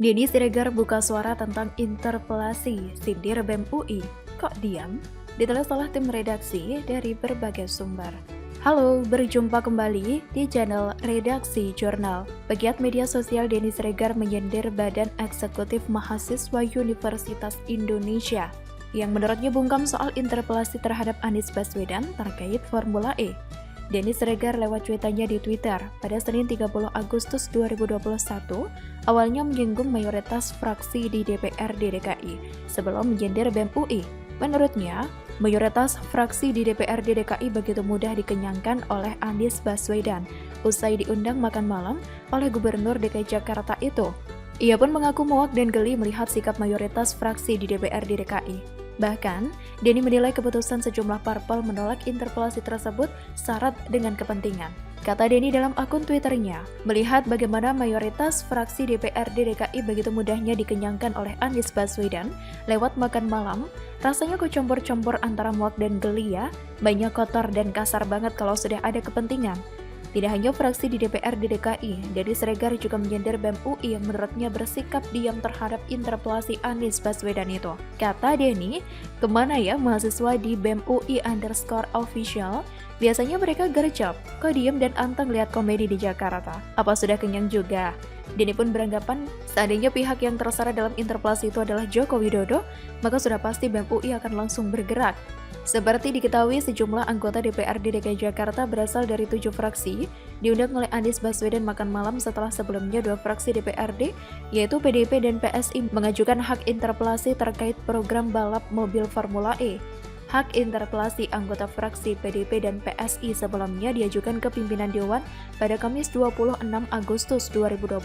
Denny Siregar buka suara tentang interpelasi, sindir BEM UI. Kok diam? Ditulis oleh tim redaksi dari berbagai sumber. Halo, berjumpa kembali di channel Redaksi Jurnal. Pegiat media sosial Denny Siregar menyindir Badan Eksekutif Mahasiswa Universitas Indonesia yang menurutnya bungkam soal interpelasi terhadap Anies Baswedan terkait Formula E. Denny Siregar lewat cuitannya di Twitter pada Senin 30 Agustus 2021 awalnya menyinggung mayoritas fraksi di DPRD DKI sebelum menyindir BEM UI. Menurutnya, mayoritas fraksi di DPRD DKI begitu mudah dikenyangkan oleh Anies Baswedan usai diundang makan malam oleh Gubernur DKI Jakarta itu. Ia pun mengaku muak dan geli melihat sikap mayoritas fraksi di DPRD DKI. Bahkan, Denny menilai keputusan sejumlah parpol menolak interpelasi tersebut syarat dengan kepentingan. Kata Denny dalam akun Twitternya, melihat bagaimana mayoritas fraksi DPRD DKI begitu mudahnya dikenyangkan oleh Anies Baswedan lewat makan malam, rasanya kok campur-campur antara muak dan geli ya, banyak kotor dan kasar banget kalau sudah ada kepentingan. Tidak hanya fraksi di DPRD DKI, Denny Siregar juga menyindir BEM UI yang menurutnya bersikap diam terhadap interpelasi Anies Baswedan itu. Kata Denny, kemana ya mahasiswa di BEM UI_official? Biasanya mereka gercep, kok diem dan anteng lihat komedi di Jakarta. Apa sudah kenyang juga? Denny pun beranggapan, seandainya pihak yang terseret dalam interpelasi itu adalah Joko Widodo, maka sudah pasti BEM UI akan langsung bergerak. Seperti diketahui, sejumlah anggota DPRD DKI Jakarta berasal dari 7 fraksi, diundang oleh Anies Baswedan makan malam setelah sebelumnya 2 fraksi DPRD, yaitu PDIP dan PSI, mengajukan hak interpelasi terkait program balap mobil Formula E. Hak interpelasi anggota fraksi PDIP dan PSI sebelumnya diajukan ke pimpinan Dewan pada Kamis 26 Agustus 2021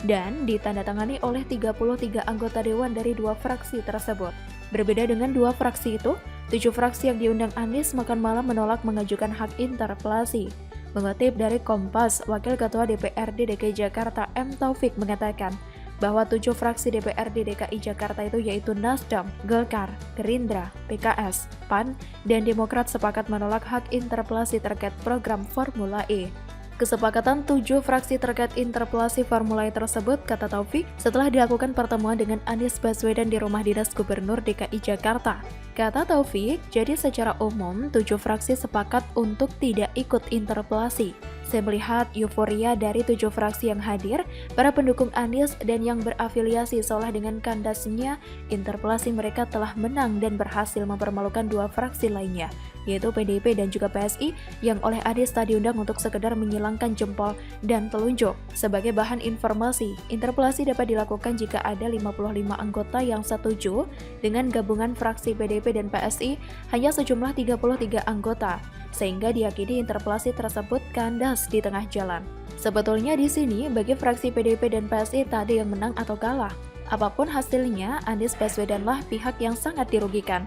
dan ditandatangani oleh 33 anggota Dewan dari 2 fraksi tersebut. Berbeda dengan 2 fraksi itu, 7 fraksi yang diundang Anies makan malam menolak mengajukan hak interpelasi. Mengutip dari Kompas, Wakil Ketua DPRD DKI Jakarta M. Taufik mengatakan bahwa 7 fraksi DPRD DKI Jakarta itu yaitu Nasdem, Golkar, Gerindra, PKS, PAN, dan Demokrat sepakat menolak hak interpelasi terkait program Formula E. Kesepakatan 7 fraksi terkait interpelasi Formula E tersebut, kata Taufik, setelah dilakukan pertemuan dengan Anies Baswedan di rumah dinas Gubernur DKI Jakarta. Kata Taufik, jadi secara umum 7 fraksi sepakat untuk tidak ikut interpelasi. Saya melihat euforia dari 7 fraksi yang hadir, para pendukung Anies dan yang berafiliasi seolah dengan kandasnya, interpelasi mereka telah menang dan berhasil mempermalukan 2 fraksi lainnya, yaitu PDIP dan juga PSI yang oleh Anies tadi diundang untuk sekedar menyilangkan jempol dan telunjuk. Sebagai bahan informasi, interpelasi dapat dilakukan jika ada 55 anggota yang setuju dengan gabungan fraksi PDIP dan PSI hanya sejumlah 33 anggota, sehingga diyakini interpelasi tersebut kandas di tengah jalan. Sebetulnya di sini bagi fraksi PDIP dan PSI tadi yang menang atau kalah. Apapun hasilnya, Anies Baswedanlah pihak yang sangat dirugikan.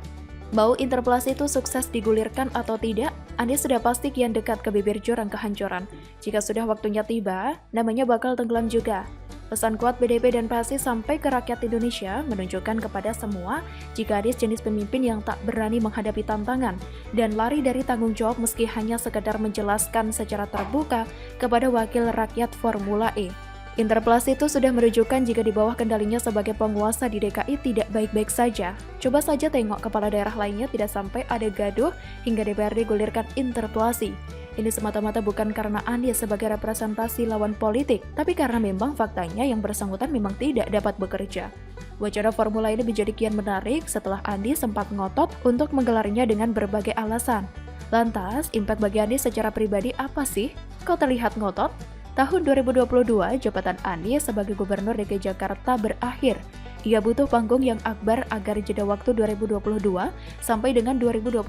Mau interpelasi itu sukses digulirkan atau tidak, Anies sudah pasti kian dekat ke bibir jurang kehancuran. Jika sudah waktunya tiba, namanya bakal tenggelam juga. Pesan kuat PDIP dan PSI sampai ke rakyat Indonesia menunjukkan kepada semua jika Anies jenis pemimpin yang tak berani menghadapi tantangan dan lari dari tanggung jawab meski hanya sekedar menjelaskan secara terbuka kepada wakil rakyat Formula E. Interpelasi itu sudah menunjukkan jika di bawah kendalinya sebagai penguasa di DKI tidak baik-baik saja. Coba saja tengok kepala daerah lainnya tidak sampai ada gaduh hingga DPRD gulirkan interpelasi. Ini semata-mata bukan karena Anies sebagai representasi lawan politik, tapi karena memang faktanya yang bersangkutan memang tidak dapat bekerja. Wacana Formula ini menjadi kian menarik setelah Anies sempat ngotot untuk menggelarnya dengan berbagai alasan. Lantas, impact bagi Anies secara pribadi apa sih? Kok terlihat ngotot? Tahun 2022, jabatan Anies sebagai Gubernur DKI Jakarta berakhir. Ia butuh panggung yang akbar agar jeda waktu 2022 sampai dengan 2024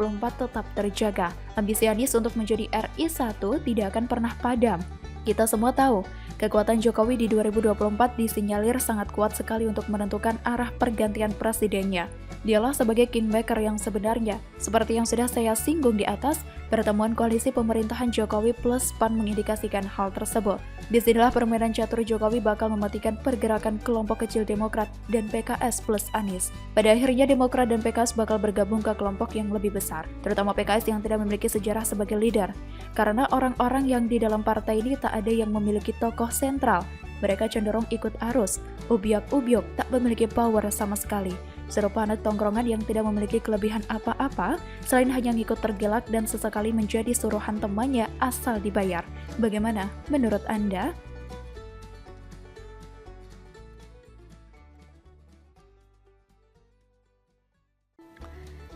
tetap terjaga. Ambisi Anies untuk menjadi RI1 tidak akan pernah padam. Kita semua tahu, kekuatan Jokowi di 2024 disinyalir sangat kuat sekali untuk menentukan arah pergantian presidennya. Dialah sebagai kingmaker yang sebenarnya. Seperti yang sudah saya singgung di atas, Pertemuan koalisi pemerintahan Jokowi plus PAN mengindikasikan hal tersebut. Disinilah permainan catur Jokowi bakal mematikan pergerakan kelompok kecil Demokrat dan PKS plus Anies. Pada akhirnya Demokrat dan PKS bakal bergabung ke kelompok yang lebih besar, terutama PKS yang tidak memiliki sejarah sebagai leader. Karena orang-orang yang di dalam partai ini tak ada yang memiliki tokoh sentral. Mereka cenderung ikut arus, ubyok-ubyok, tak memiliki power sama sekali. Serupa anak tongkrongan yang tidak memiliki kelebihan apa-apa, selain hanya ngikut tergelak dan sesekali menjadi suruhan temannya asal dibayar. Bagaimana menurut Anda?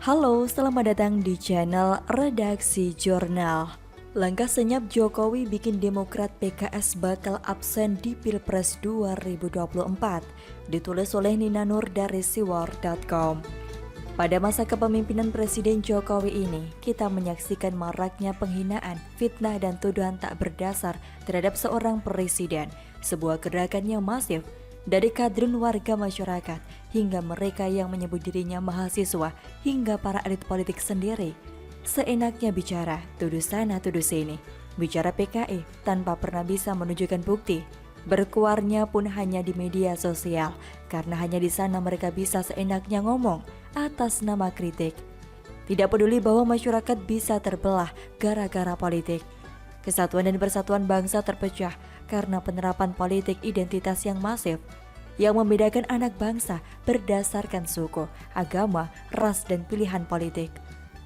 Halo, selamat datang di channel Redaksi Jurnal. Langkah senyap Jokowi bikin Demokrat PKS bakal absen di Pilpres 2024, ditulis oleh Nina Nur dari siwar.com. Pada masa kepemimpinan Presiden Jokowi ini, kita menyaksikan maraknya penghinaan, fitnah dan tuduhan tak berdasar terhadap seorang presiden, sebuah gerakan yang masif dari kadrun warga masyarakat hingga mereka yang menyebut dirinya mahasiswa hingga para elit politik sendiri. Seenaknya bicara, tuduh sana tuduh sini, bicara PKI tanpa pernah bisa menunjukkan bukti. Berkuarnya pun hanya di media sosial, karena hanya di sana mereka bisa seenaknya ngomong atas nama kritik. Tidak peduli bahwa masyarakat bisa terbelah gara-gara politik. Kesatuan dan persatuan bangsa terpecah karena penerapan politik identitas yang masif, yang membedakan anak bangsa berdasarkan suku, agama, ras, dan pilihan politik.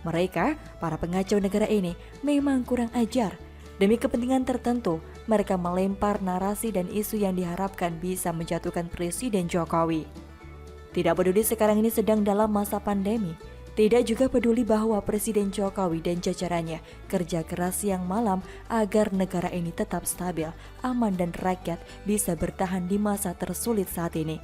Mereka, para pengacau negara ini, memang kurang ajar. Demi kepentingan tertentu, mereka melempar narasi dan isu yang diharapkan bisa menjatuhkan Presiden Jokowi. Tidak peduli sekarang ini sedang dalam masa pandemi, tidak juga peduli bahwa Presiden Jokowi dan jajarannya kerja keras siang malam agar negara ini tetap stabil, aman dan rakyat bisa bertahan di masa tersulit saat ini.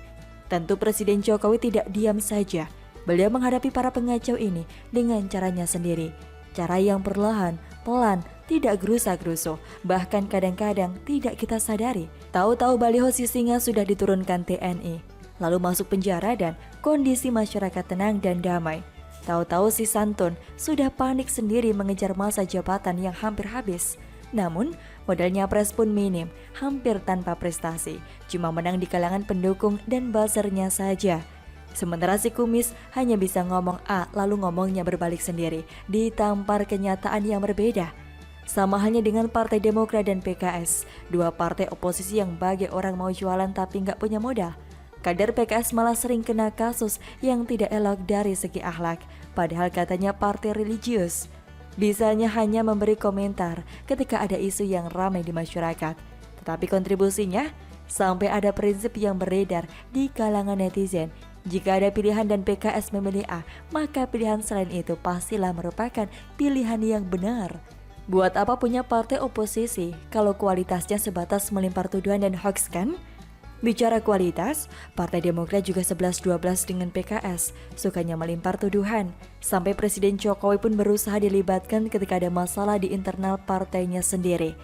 Tentu Presiden Jokowi tidak diam saja. Beliau menghadapi para pengacau ini dengan caranya sendiri. Cara yang perlahan, pelan, tidak gerusa-gerusu, bahkan kadang-kadang tidak kita sadari. Tahu-tahu baliho si singa sudah diturunkan TNI, lalu masuk penjara dan kondisi masyarakat tenang dan damai. Tahu-tahu si santun sudah panik sendiri mengejar masa jabatan yang hampir habis. Namun, modalnya pres pun minim, hampir tanpa prestasi, cuma menang di kalangan pendukung dan buzzernya saja. Sementara si kumis hanya bisa ngomong A lalu ngomongnya berbalik sendiri, ditampar kenyataan yang berbeda. Sama halnya dengan Partai Demokrat dan PKS, dua partai oposisi yang bagi orang mau jualan tapi nggak punya modal. Kader PKS malah sering kena kasus yang tidak elok dari segi akhlak, padahal katanya partai religius. Bisanya hanya memberi komentar ketika ada isu yang ramai di masyarakat, tetapi kontribusinya sampai ada prinsip yang beredar di kalangan netizen. Jika ada pilihan dan PKS memilih A, maka pilihan selain itu pastilah merupakan pilihan yang benar. Buat apa punya partai oposisi kalau kualitasnya sebatas melempar tuduhan dan hoax kan? Bicara kualitas, Partai Demokrat juga 11-12 dengan PKS, sukanya melempar tuduhan. Sampai Presiden Jokowi pun berusaha dilibatkan ketika ada masalah di internal partainya sendiri.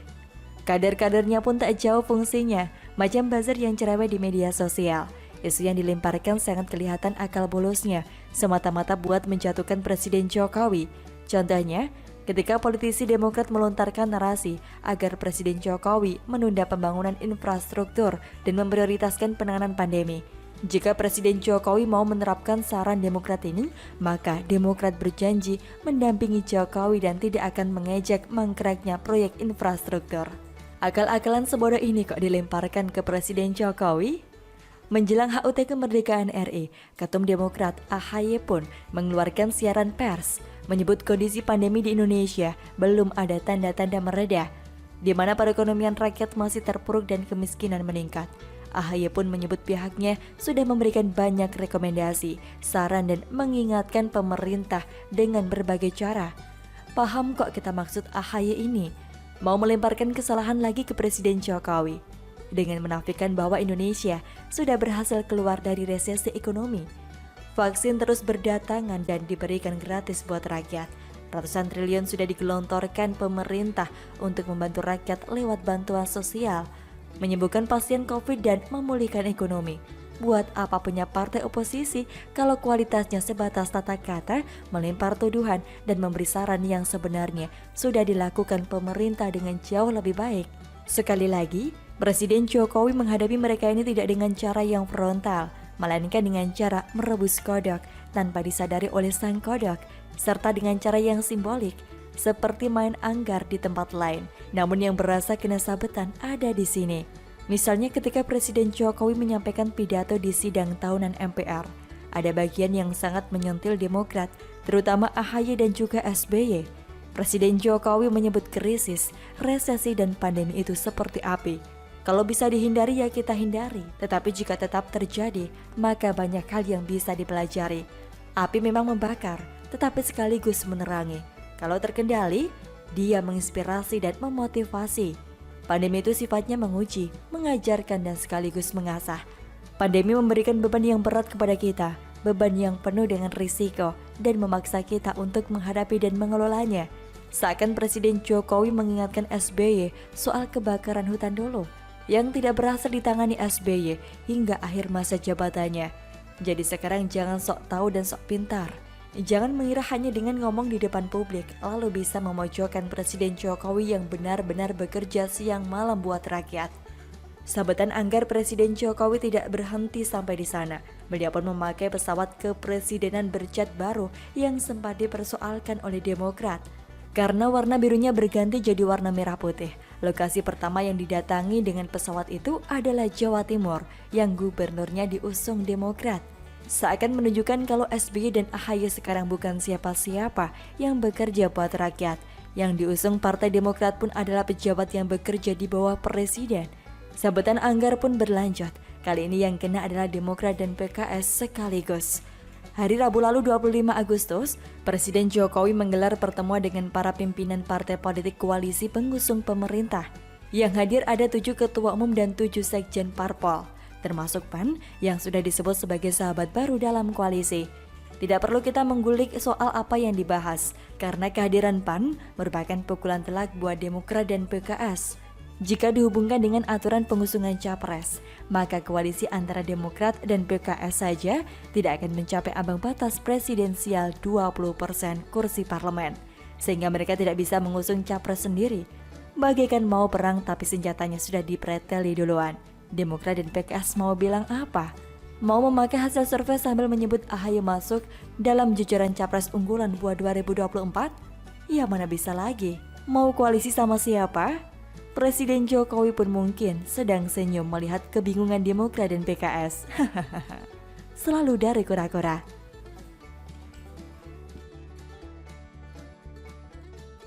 Kader-kadernya pun tak jauh fungsinya, macam buzzer yang cerewet di media sosial. Isu yang dilemparkan sangat kelihatan akal bolosnya, semata-mata buat menjatuhkan Presiden Jokowi. Contohnya, ketika politisi Demokrat melontarkan narasi agar Presiden Jokowi menunda pembangunan infrastruktur dan memprioritaskan penanganan pandemi. Jika Presiden Jokowi mau menerapkan saran Demokrat ini, maka Demokrat berjanji mendampingi Jokowi dan tidak akan mengejek mangkraknya proyek infrastruktur. Akal-akalan sebodoh ini kok dilemparkan ke Presiden Jokowi? Menjelang HUT kemerdekaan RI, Ketum Demokrat AHY pun mengeluarkan siaran pers, menyebut kondisi pandemi di Indonesia belum ada tanda-tanda mereda, di mana perekonomian rakyat masih terpuruk dan kemiskinan meningkat. AHY pun menyebut pihaknya sudah memberikan banyak rekomendasi, saran dan mengingatkan pemerintah dengan berbagai cara. Paham kok kita maksud AHY ini? Mau melemparkan kesalahan lagi ke Presiden Jokowi dengan menafikan bahwa Indonesia sudah berhasil keluar dari resesi ekonomi. Vaksin terus berdatangan dan diberikan gratis buat rakyat. Ratusan triliun sudah digelontorkan pemerintah untuk membantu rakyat lewat bantuan sosial, menyembuhkan pasien COVID dan memulihkan ekonomi. Buat apa punya partai oposisi kalau kualitasnya sebatas tata kata, melempar tuduhan, dan memberi saran yang sebenarnya sudah dilakukan pemerintah dengan jauh lebih baik. Sekali lagi, Presiden Jokowi menghadapi mereka ini tidak dengan cara yang frontal, melainkan dengan cara merebus kodok tanpa disadari oleh sang kodok, serta dengan cara yang simbolik, seperti main anggar di tempat lain. Namun yang berasa kena sabetan ada di sini. Misalnya ketika Presiden Jokowi menyampaikan pidato di sidang tahunan MPR, ada bagian yang sangat menyentil Demokrat, terutama AHY dan juga SBY. Presiden Jokowi menyebut krisis, resesi dan pandemi itu seperti api. Kalau bisa dihindari ya kita hindari, tetapi jika tetap terjadi, maka banyak hal yang bisa dipelajari. Api memang membakar, tetapi sekaligus menerangi. Kalau terkendali, dia menginspirasi dan memotivasi. Pandemi itu sifatnya menguji, mengajarkan dan sekaligus mengasah. Pandemi memberikan beban yang berat kepada kita, beban yang penuh dengan risiko dan memaksa kita untuk menghadapi dan mengelolanya. Seakan Presiden Jokowi mengingatkan SBY soal kebakaran hutan dulu yang tidak berhasil ditangani SBY hingga akhir masa jabatannya. Jadi sekarang jangan sok tahu dan sok pintar. Jangan mengira hanya dengan ngomong di depan publik lalu bisa memojokkan Presiden Jokowi yang benar-benar bekerja siang malam buat rakyat. Sabetan anggar Presiden Jokowi tidak berhenti sampai di sana. Beliau pun memakai pesawat kepresidenan bercat baru yang sempat dipersoalkan oleh Demokrat. Karena warna birunya berganti jadi warna merah putih. Lokasi pertama yang didatangi dengan pesawat itu adalah Jawa Timur yang gubernurnya diusung Demokrat. Seakan menunjukkan kalau SBY dan AHY sekarang bukan siapa-siapa yang bekerja buat rakyat. Yang diusung Partai Demokrat pun adalah pejabat yang bekerja di bawah Presiden. Sabetan anggar pun berlanjut. Kali ini yang kena adalah Demokrat dan PKS sekaligus. Hari Rabu lalu 25 Agustus, Presiden Jokowi menggelar pertemuan dengan para pimpinan partai politik koalisi pengusung pemerintah. Yang hadir ada 7 ketua umum dan 7 sekjen parpol, termasuk PAN yang sudah disebut sebagai sahabat baru dalam koalisi. Tidak perlu kita menggulik soal apa yang dibahas, karena kehadiran PAN merupakan pukulan telak buat Demokrat dan PKS. Jika dihubungkan dengan aturan pengusungan capres, maka koalisi antara Demokrat dan PKS saja tidak akan mencapai ambang batas presidensial 20% kursi parlemen, sehingga mereka tidak bisa mengusung capres sendiri. Bagaikan mau perang tapi senjatanya sudah dipreteli duluan. Demokrat dan PKS mau bilang apa? Mau memakai hasil survei sambil menyebut AHY masuk dalam jajaran capres unggulan buat 2024? Ya mana bisa lagi. Mau koalisi sama siapa? Presiden Jokowi pun mungkin sedang senyum melihat kebingungan Demokrat dan PKS. Selalu dari kura-kura.